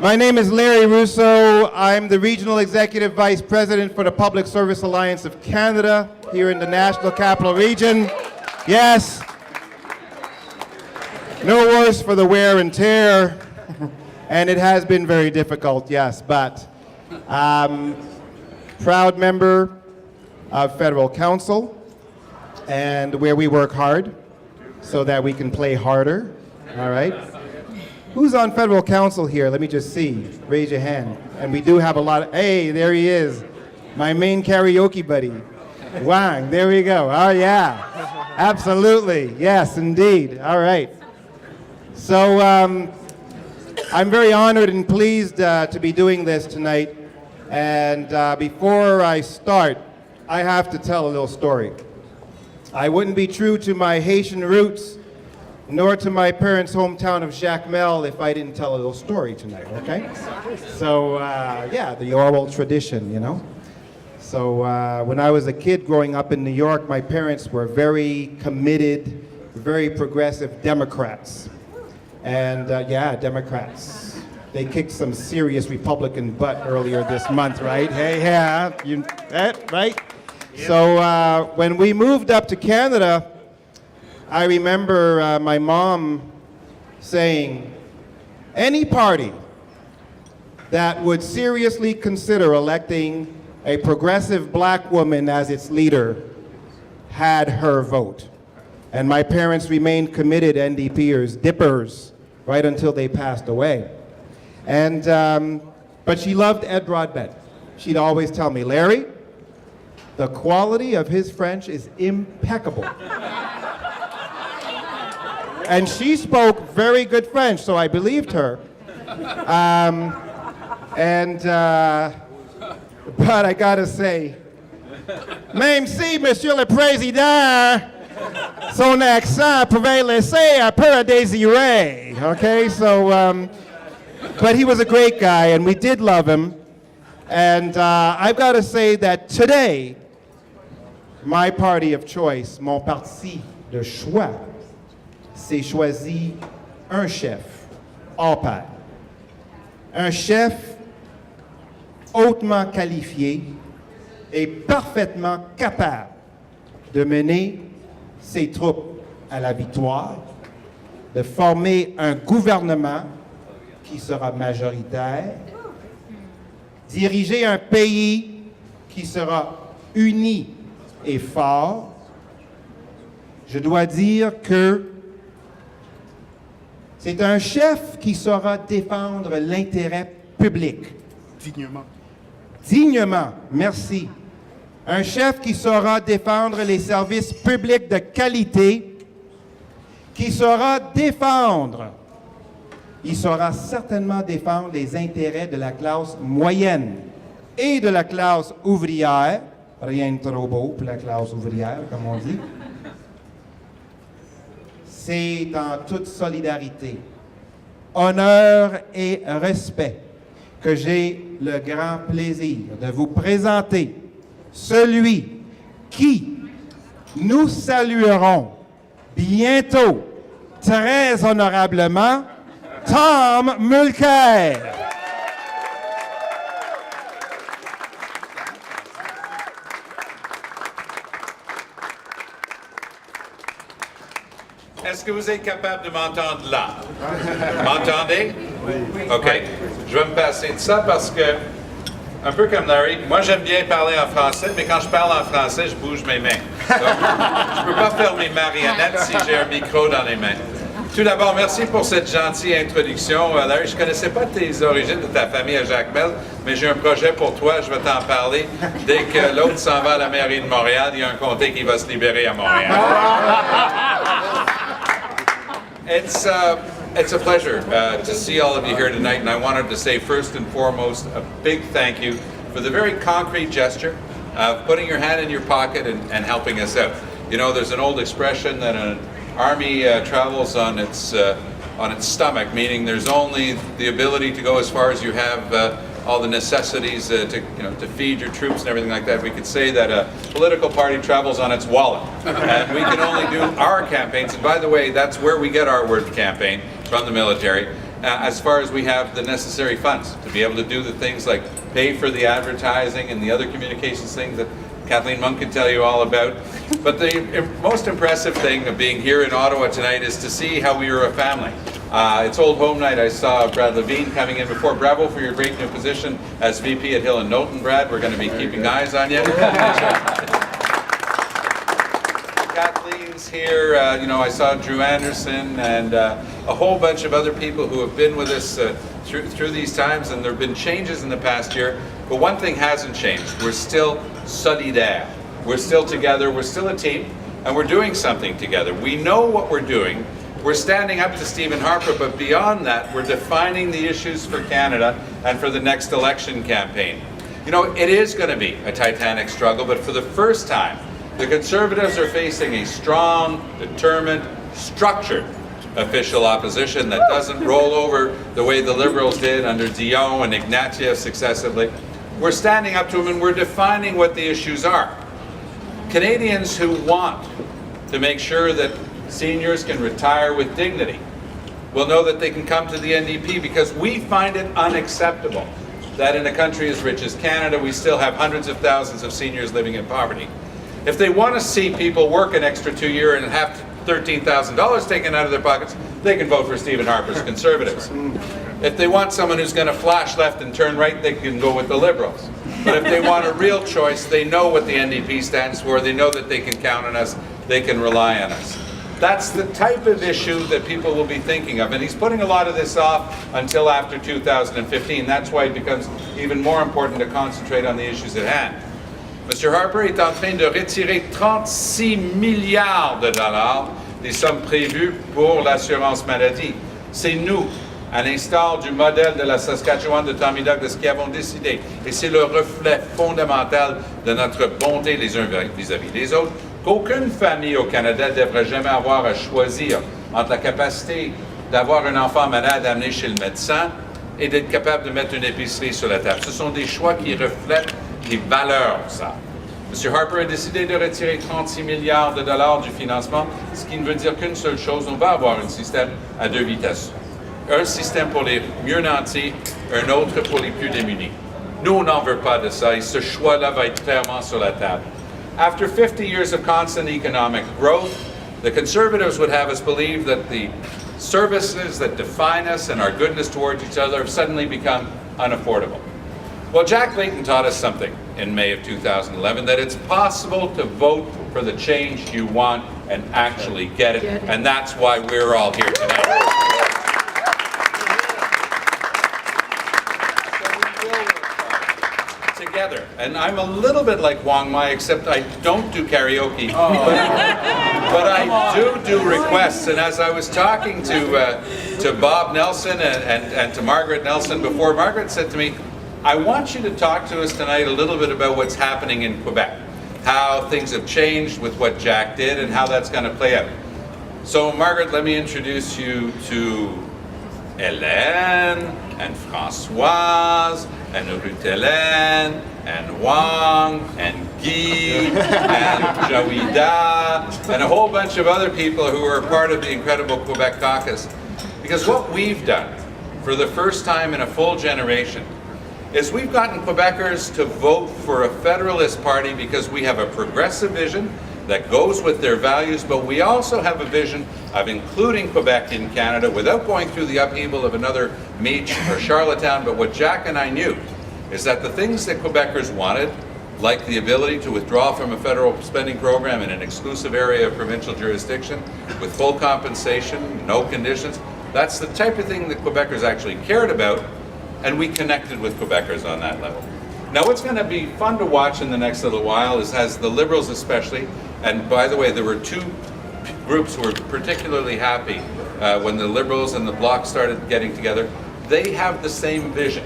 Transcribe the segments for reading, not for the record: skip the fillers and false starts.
My name is Larry Rousseau. I'm the Regional Executive Vice President for the Public Service Alliance of Canada here in the National Capital Region. Yes, no worse for the wear and tear, and it has been very difficult, yes, but proud member of Federal Council, and where we work hard so that we can play harder, all right? Who's on Federal Council here? Let me just see. Raise your hand. And we do have a lot of, hey, there he is. My main karaoke buddy. Wang, there we go. Oh, yeah. Absolutely. Yes, indeed. All right. So I'm very honored and pleased to be doing this tonight. And before I start, I have to tell a little story. I wouldn't be true to my Haitian roots nor to my parents' hometown of Jacmel if I didn't tell a little story tonight, okay? So, yeah, the oral tradition, you know? So, when I was a kid growing up in New York, my parents were very committed, very progressive Democrats. And, yeah, Democrats. They kicked some serious Republican butt earlier this month, right? Hey, yeah, right? Yep. So, when we moved up to Canada, I remember my mom saying, any party that would seriously consider electing a progressive black woman as its leader had her vote. And my parents remained committed NDPers, dippers, right until they passed away. And, but she loved Ed Broadbent. She'd always tell me, Larry, the quality of his French is impeccable. And she spoke very good French, so I believed her. But I gotta say, même si, Monsieur le Président, son accent pouvait laisser un peu à désirer. Okay, so, but he was a great guy, and we did love him. And I've got to say that today, my party of choice, mon parti de choix, s'est choisi un chef hors pair. Un chef hautement qualifié et parfaitement capable de mener ses troupes à la victoire, de former un gouvernement qui sera majoritaire, diriger un pays qui sera uni et fort. Je dois dire que c'est un chef qui saura défendre l'intérêt public. Dignement. Dignement, merci. Un chef qui saura défendre les services publics de qualité, qui saura défendre, il saura certainement défendre les intérêts de la classe moyenne et de la classe ouvrière, rien de trop beau pour la classe ouvrière, comme on dit. C'est en toute solidarité, honneur et respect que j'ai le grand plaisir de vous présenter celui qui nous saluerons bientôt, très honorablement, Tom Mulcair. Est-ce que vous êtes capable de m'entendre là? M'entendez? Oui. OK. Je vais me passer de ça parce que, un peu comme Larry, moi j'aime bien parler en français, mais quand je parle en français, je bouge mes mains. Donc, je ne peux pas faire mes marionnettes si j'ai un micro dans les mains. Tout d'abord, merci pour cette gentille introduction. Larry, je ne connaissais pas tes origines de ta famille à Jacmel, mais j'ai un projet pour toi, je vais t'en parler. Dès que l'autre s'en va à la mairie de Montréal, il y a un comté qui va se libérer à Montréal. It's a pleasure to see all of you here tonight, and I wanted to say first and foremost a big thank you for the very concrete gesture of putting your hand in your pocket and helping us out. You know, there's an old expression that an army travels on its stomach, meaning there's only the ability to go as far as you have all the necessities to feed your troops and everything like that. We could say that a political party travels on its wallet, and we can only do our campaigns. And by the way, that's where we get our word campaign, from the military. as far as we have the necessary funds to be able to do the things like pay for the advertising and the other communications things that Kathleen Monk can tell you all about. But the most impressive thing of being here in Ottawa tonight is to see how we are a family. It's Old Home Night. I saw Brad Levine coming in before. Bravo for your great new position as VP at Hill and Knowlton, Brad. We're going to be keeping eyes on you. Kathleen's here. You know, I saw Drew Anderson and a whole bunch of other people who have been with us through these times, and there have been changes in the past year. But one thing hasn't changed. We're still solidaire. We're still together. We're still a team, and we're doing something together. We know what we're doing. We're standing up to Stephen Harper, but beyond that, we're defining the issues for Canada and for the next election campaign. You know, it is going to be a titanic struggle, but for the first time, the Conservatives are facing a strong, determined, structured official opposition that doesn't roll over the way the Liberals did under Dion and Ignatieff successively. We're standing up to them and we're defining what the issues are. Canadians who want to make sure that seniors can retire with dignity will know that they can come to the NDP, because we find it unacceptable that in a country as rich as Canada, we still have hundreds of thousands of seniors living in poverty. If they want to see people work an extra 2 years and have $13,000 taken out of their pockets, they can vote for Stephen Harper's Conservatives. If they want someone who's going to flash left and turn right, they can go with the Liberals. But if they want a real choice, they know what the NDP stands for. They know that they can count on us. They can rely on us. That's the type of issue that people will be thinking of. And he's putting a lot of this off until after 2015. That's why it becomes even more important to concentrate on the issues at hand. Mr. Harper est en train de retirer 36 milliards de dollars des sommes prévues pour l'assurance maladie. C'est nous, à l'instar du modèle de la Saskatchewan de Tommy Douglas, qui avons décidé, et c'est le reflet fondamental de notre bonté les uns vis-à-vis des autres, qu'aucune famille au Canada ne devrait jamais avoir à choisir entre la capacité d'avoir un enfant malade amené chez le médecin et d'être capable de mettre une épicerie sur la table. Ce sont des choix qui reflètent les valeurs, ça. M. Harper a décidé de retirer 36 milliards de dollars du financement, ce qui ne veut dire qu'une seule chose, on va avoir un système à deux vitesses. Un système pour les mieux nantis, un autre pour les plus démunis. Nous, on n'en veut pas de ça, et ce choix-là va être clairement sur la table. After 50 years of constant economic growth, the Conservatives would have us believe that the services that define us and our goodness towards each other have suddenly become unaffordable. Well, Jack Layton taught us something in May of 2011, that it's possible to vote for the change you want and actually get it, and that's why we're all here tonight. Together. And I'm a little bit like Wang Mai, except I don't do karaoke, but I do requests. And as I was talking to Bob Nelson and to Margaret Nelson before, Margaret said to me, I want you to talk to us tonight a little bit about what's happening in Quebec, how things have changed with what Jack did and how that's going to play out. So Margaret, let me introduce you to Hélène and Françoise and Ruth-Hélène and Wang and Guy and Jawida and a whole bunch of other people who are part of the incredible Quebec caucus. Because what we've done for the first time in a full generation is we've gotten Quebecers to vote for a Federalist Party because we have a progressive vision that goes with their values, but we also have a vision of including Quebec in Canada without going through the upheaval of another Meech or Charlottetown. But what Jack and I knew is that the things that Quebecers wanted, like the ability to withdraw from a federal spending program in an exclusive area of provincial jurisdiction with full compensation, no conditions, that's the type of thing that Quebecers actually cared about, and we connected with Quebecers on that level. Now what's going to be fun to watch in the next little while is, as the Liberals especially, and by the way, there were two groups who were particularly happy when the Liberals and the Bloc started getting together. They have the same vision.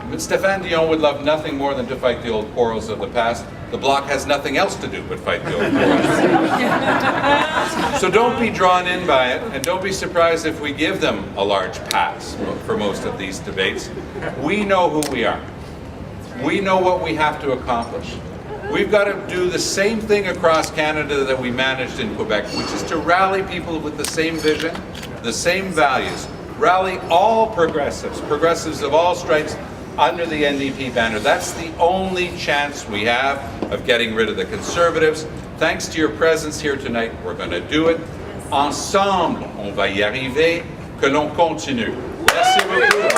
But Stéphane Dion would love nothing more than to fight the old quarrels of the past. The Bloc has nothing else to do but fight the old quarrels. So don't be drawn in by it, and don't be surprised if we give them a large pass for most of these debates. We know who we are. We know what we have to accomplish. We've got to do the same thing across Canada that we managed in Quebec, which is to rally people with the same vision, the same values, rally all progressives of all stripes, under the NDP banner. That's the only chance we have of getting rid of the Conservatives. Thanks to your presence here tonight, we're going to do it. Ensemble, on va y arriver. Que l'on continue. Merci beaucoup.